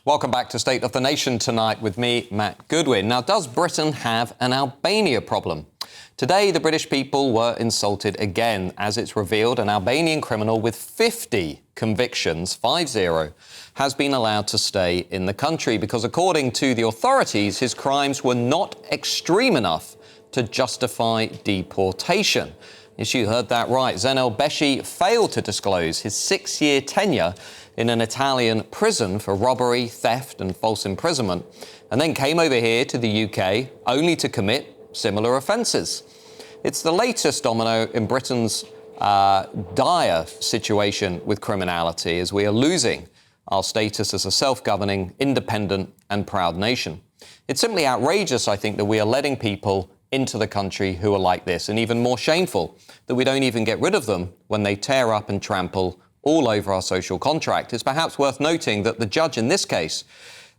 Welcome back to State of the Nation tonight with me, Matt Goodwin. Now, does Britain have an Albania problem? Today, the British people were insulted again as it's revealed an Albanian criminal with 50 convictions, 50, has been allowed to stay in the country because, according to the authorities, his crimes were not extreme enough to justify deportation. Yes, you heard that right. Zenel Beshi failed to disclose his 6-year tenure in an Italian prison for robbery, theft and false imprisonment, and then came over here to the UK only to commit similar offences. It's the latest domino in Britain's dire situation with criminality, as we are losing our status as a self-governing, independent and proud nation. It's simply outrageous, I think, that we are letting people into the country who are like this, and even more shameful that we don't even get rid of them when they tear up and trample all over our social contract. It's perhaps worth noting that the judge in this case,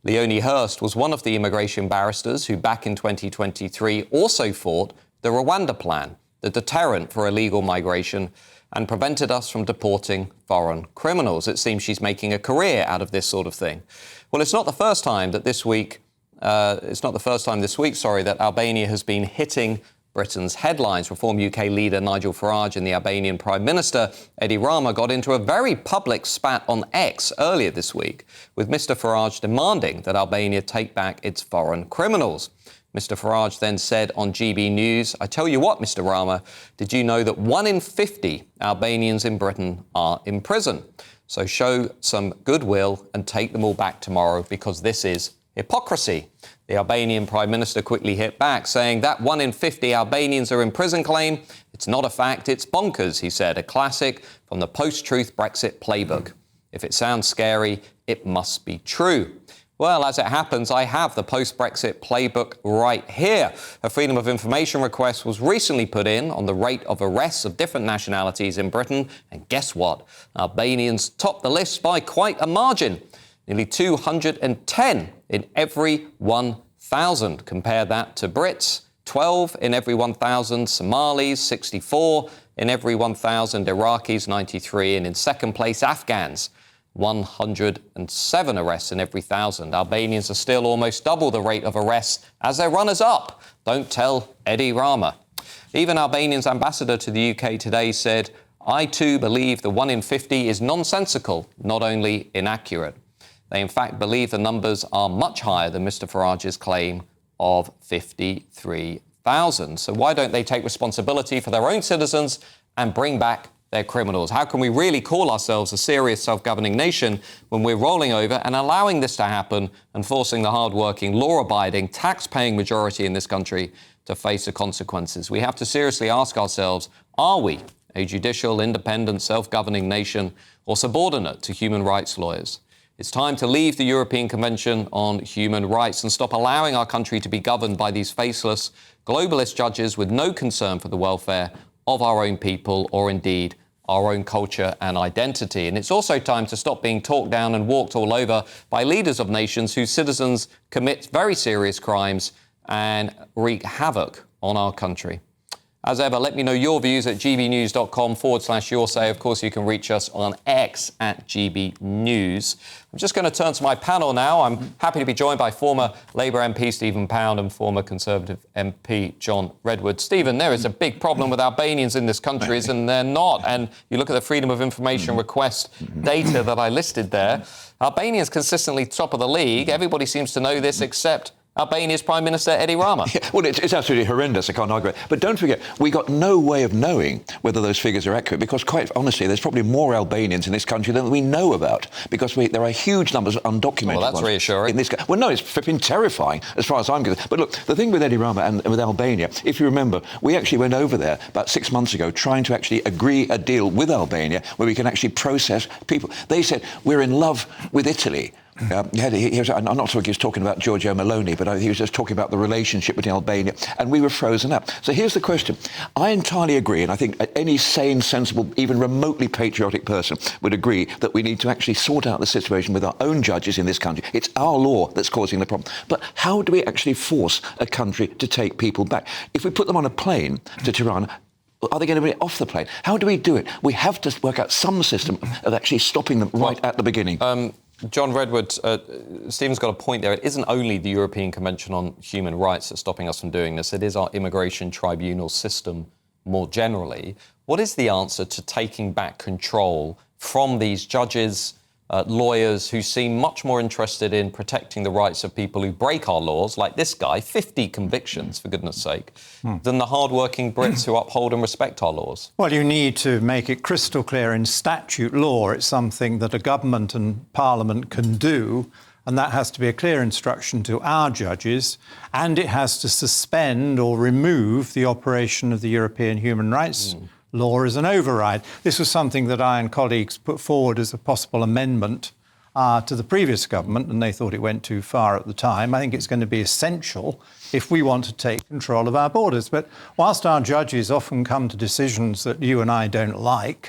Leonie Hurst, was one of the immigration barristers who back in 2023 also fought the Rwanda plan, the deterrent for illegal migration, and prevented us from deporting foreign criminals. It seems she's making a career out of this sort of thing. Well, it's not the first time this week that Albania has been hitting Britain's headlines. Reform UK leader Nigel Farage and the Albanian Prime Minister Edi Rama got into a very public spat on X earlier this week, with Mr Farage demanding that Albania take back its foreign criminals. Mr Farage then said on GBNews, "I tell you what, Mr Rama, did you know that 1 in 50 Albanians in Britain are in prison? So show some goodwill and take them all back tomorrow, because this is hypocrisy." The Albanian Prime Minister quickly hit back, saying that 1 in 50 Albanians are in prison claim, it's not a fact, it's bonkers, he said, a classic from the post-truth Brexit playbook. If it sounds scary, it must be true. Well, as it happens, I have the post-Brexit playbook right here. A Freedom of Information request was recently put in on the rate of arrests of different nationalities in Britain, and guess what? Albanians top the list by quite a margin. Nearly 210 in every 1,000. Compare that to Brits, 12 in every 1,000, Somalis, 64 in every 1,000, Iraqis, 93, and in second place, Afghans, 107 arrests in every 1,000. Albanians are still almost double the rate of arrests as their runners-up. Don't tell Edi Rama. Even Albanian's ambassador to the UK today said, "I too believe the 1 in 50 is nonsensical, not only inaccurate." They, in fact, believe the numbers are much higher than Mr Farage's claim of 53,000. So why don't they take responsibility for their own citizens and bring back their criminals? How can we really call ourselves a serious self-governing nation when we're rolling over and allowing this to happen and forcing the hard-working, law-abiding, tax-paying majority in this country to face the consequences? We have to seriously ask ourselves, are we a judicial, independent, self-governing nation or subordinate to human rights lawyers? It's time to leave the European Convention on Human Rights and stop allowing our country to be governed by these faceless, globalist judges with no concern for the welfare of our own people or indeed our own culture and identity. And it's also time to stop being talked down and walked all over by leaders of nations whose citizens commit very serious crimes and wreak havoc on our country. As ever, let me know your views at gbnews.com/your say. Of course, you can reach us on X at GBNews. I'm just going to turn to my panel now. I'm happy to be joined by former Labour MP Stephen Pound and former Conservative MP John Redwood. Stephen, there is a big problem with Albanians in this country, and they're not. And you look at the Freedom of Information request data that I listed there. Albania's consistently top of the league. Everybody seems to know this except Albania's Prime Minister Edi Rama. Yeah, well, it's absolutely horrendous, I can't argue it. But don't forget, we got no way of knowing whether those figures are accurate, because quite honestly, there's probably more Albanians in this country than we know about, because there are huge numbers of undocumented Well, that's reassuring. In this, well, no, it's flipping terrifying as far as I'm concerned. But look, the thing with Edi Rama and with Albania, if you remember, we actually went over there about 6 months ago trying to actually agree a deal with Albania where we can actually process people. They said, we're in love with Italy. I'm not sure he was talking about Giorgio Meloni, but he was just talking about the relationship between Albania, and we were frozen up. So here's the question. I entirely agree, and I think any sane, sensible, even remotely patriotic person would agree that we need to actually sort out the situation with our own judges in this country. It's our law that's causing the problem. But how do we actually force a country to take people back? If we put them on a plane to Tirana, are they going to be off the plane? How do we do it? We have to work out some system of actually stopping them right at the beginning. John Redwood, Stephen's got a point there. It isn't only the European Convention on Human Rights that's stopping us from doing this. It is our immigration tribunal system more generally. What is the answer to taking back control from these judges, lawyers who seem much more interested in protecting the rights of people who break our laws, like this guy, 50 convictions, for goodness sake, than the hard-working Brits who uphold and respect our laws? Well, you need to make it crystal clear in statute law. It's something that a government and parliament can do, and that has to be a clear instruction to our judges, and it has to suspend or remove the operation of the European human rights law as an override. This was something that I and colleagues put forward as a possible amendment to the previous government, and they thought it went too far at the time. I think it's going to be essential if we want to take control of our borders. But whilst our judges often come to decisions that you and I don't like,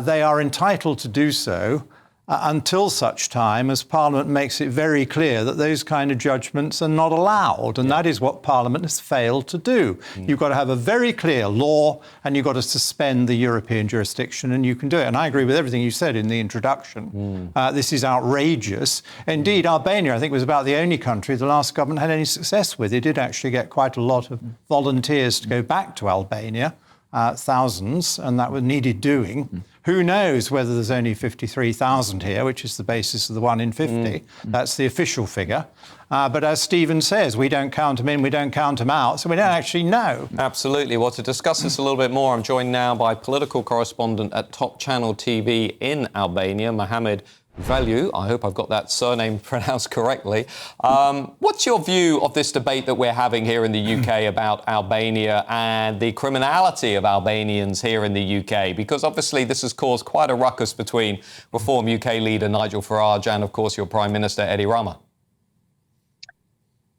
they are entitled to do so until such time as Parliament makes it very clear that those kind of judgments are not allowed. And that is what Parliament has failed to do. You've got to have a very clear law, and you've got to suspend the European jurisdiction, and you can do it. And I agree with everything you said in the introduction. This is outrageous. Indeed, Albania, I think, was about the only country the last government had any success with. It did actually get quite a lot of volunteers to go back to Albania, thousands, and that was needed doing. Who knows whether there's only 53,000 here, which is the basis of the 1 in 50. That's the official figure. But as Stephen says, we don't count them in, we don't count them out, so we don't actually know. Absolutely. Well, to discuss this a little bit more, I'm joined now by political correspondent at Top Channel TV in Albania, Mohammed Value. I hope I've got that surname pronounced correctly. What's your view of this debate that we're having here in the UK about Albania and the criminality of Albanians here in the UK? Because obviously this has caused quite a ruckus between Reform UK leader Nigel Farage and, of course, your Prime Minister, Edi Rama.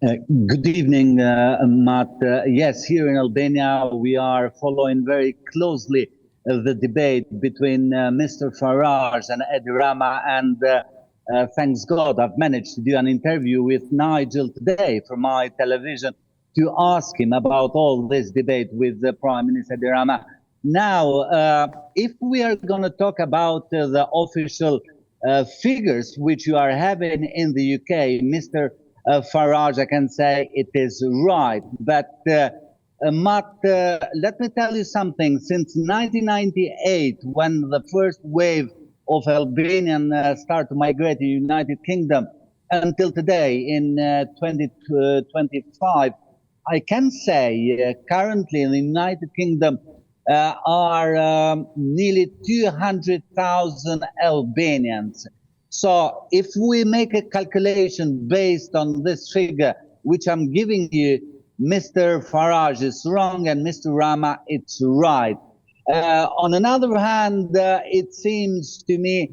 Good evening, Matt. Yes, here in Albania, we are following very closely the debate between Mr. Farage and Edi Rama, and thanks God I've managed to do an interview with Nigel today for my television to ask him about all this debate with the Prime Minister Edi Rama. Now, if we are going to talk about the official figures which you are having in the UK, Mr. Farage, I can say it is right, but Matt, let me tell you something. Since 1998, when the first wave of Albanians started to migrate to the United Kingdom, until today in 2025, I can say currently in the United Kingdom are nearly 200,000 Albanians. So if we make a calculation based on this figure, which I'm giving you, Mr. Farage is wrong and Mr. Rama, it's right. On another hand, it seems to me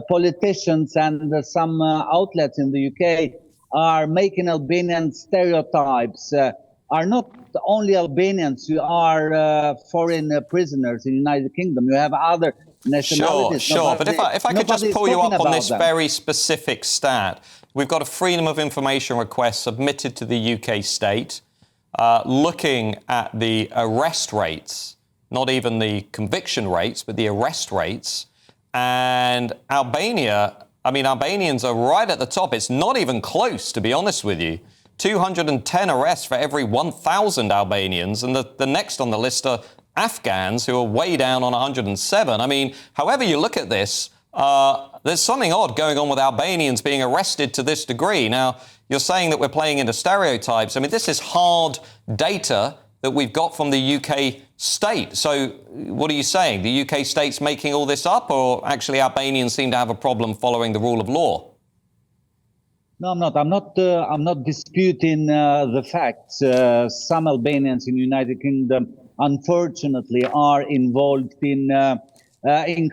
politicians and some outlets in the UK are making Albanian stereotypes. Are not only Albanians who are foreign prisoners in the United Kingdom. You have other nationalities. Sure. But if I could just pull you up on this very specific stat. We've got a Freedom of Information request submitted to the UK state, looking at the arrest rates, not even the conviction rates, but the arrest rates. And Albania, I mean, Albanians are right at the top. It's not even close, to be honest with you. 210 arrests for every 1,000 Albanians. And the next on the list are Afghans, who are way down on 107. I mean, however you look at this, there's something odd going on with Albanians being arrested to this degree. Now, you're saying that we're playing into stereotypes. I mean, this is hard data that we've got from the UK state. So what are you saying? The UK state's making all this up, or actually Albanians seem to have a problem following the rule of law? No, I'm not. I'm not disputing the facts. Some Albanians in the United Kingdom, unfortunately, are involved in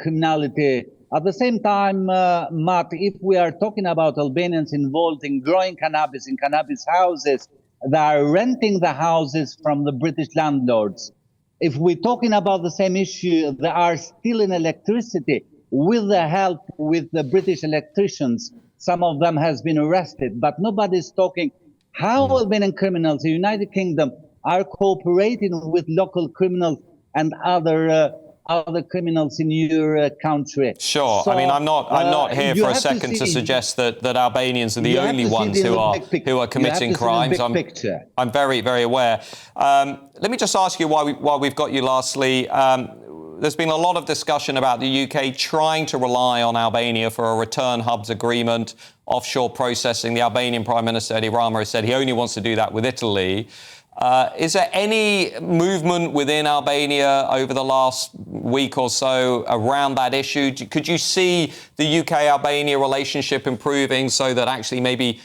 criminality. At the same time, Matt, if we are talking about Albanians involved in growing cannabis in cannabis houses, they are renting the houses from the British landlords. If we're talking about the same issue, they are stealing electricity with the help with the British electricians. Some of them has been arrested, but nobody's talking how Albanian criminals in the United Kingdom are cooperating with local criminals and other other criminals in your country. Sure. So, I mean, I'm not here for a second to suggest that Albanians are the only ones who are committing crimes. I'm very, very aware. Let me just ask you while we've got you lastly. There's been a lot of discussion about the UK trying to rely on Albania for a return hubs agreement, offshore processing. The Albanian Prime Minister, Edi Rama, has said he only wants to do that with Italy. Is there any movement within Albania over the last week or so around that issue? Could you see the UK-Albania relationship improving so that actually maybe,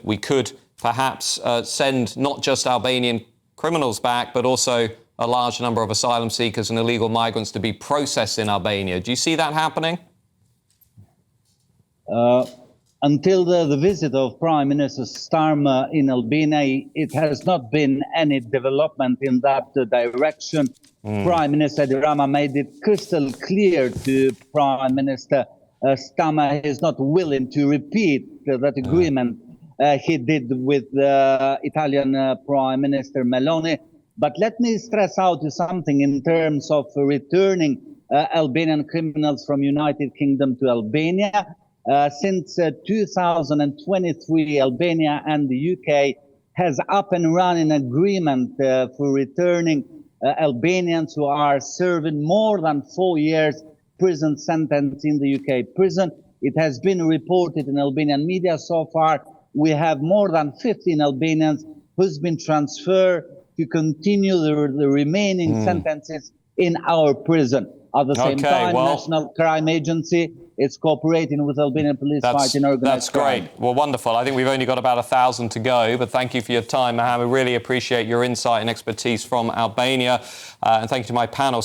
we could perhaps send not just Albanian criminals back, but also a large number of asylum seekers and illegal migrants to be processed in Albania? Do you see that happening? Until the visit of Prime Minister Starmer in Albania, it has not been any development in that direction. Prime Minister Edi Rama made it crystal clear to Prime Minister Starmer he is not willing to repeat that agreement he did with Italian Prime Minister Meloni. But let me stress out something in terms of returning Albanian criminals from United Kingdom to Albania. Since 2023, Albania and the UK has up and running agreement for returning Albanians who are serving more than 4 years prison sentence in the UK prison. It has been reported in Albanian media so far. We have more than 15 Albanians who's been transferred to continue the remaining sentences in our prison. At the same time, National Crime Agency is cooperating with Albanian police fighting organized crime. That's great. Well, wonderful. I think we've only got about 1,000 to go, but thank you for your time, Mohammed. Really appreciate your insight and expertise from Albania. And thank you to my panel.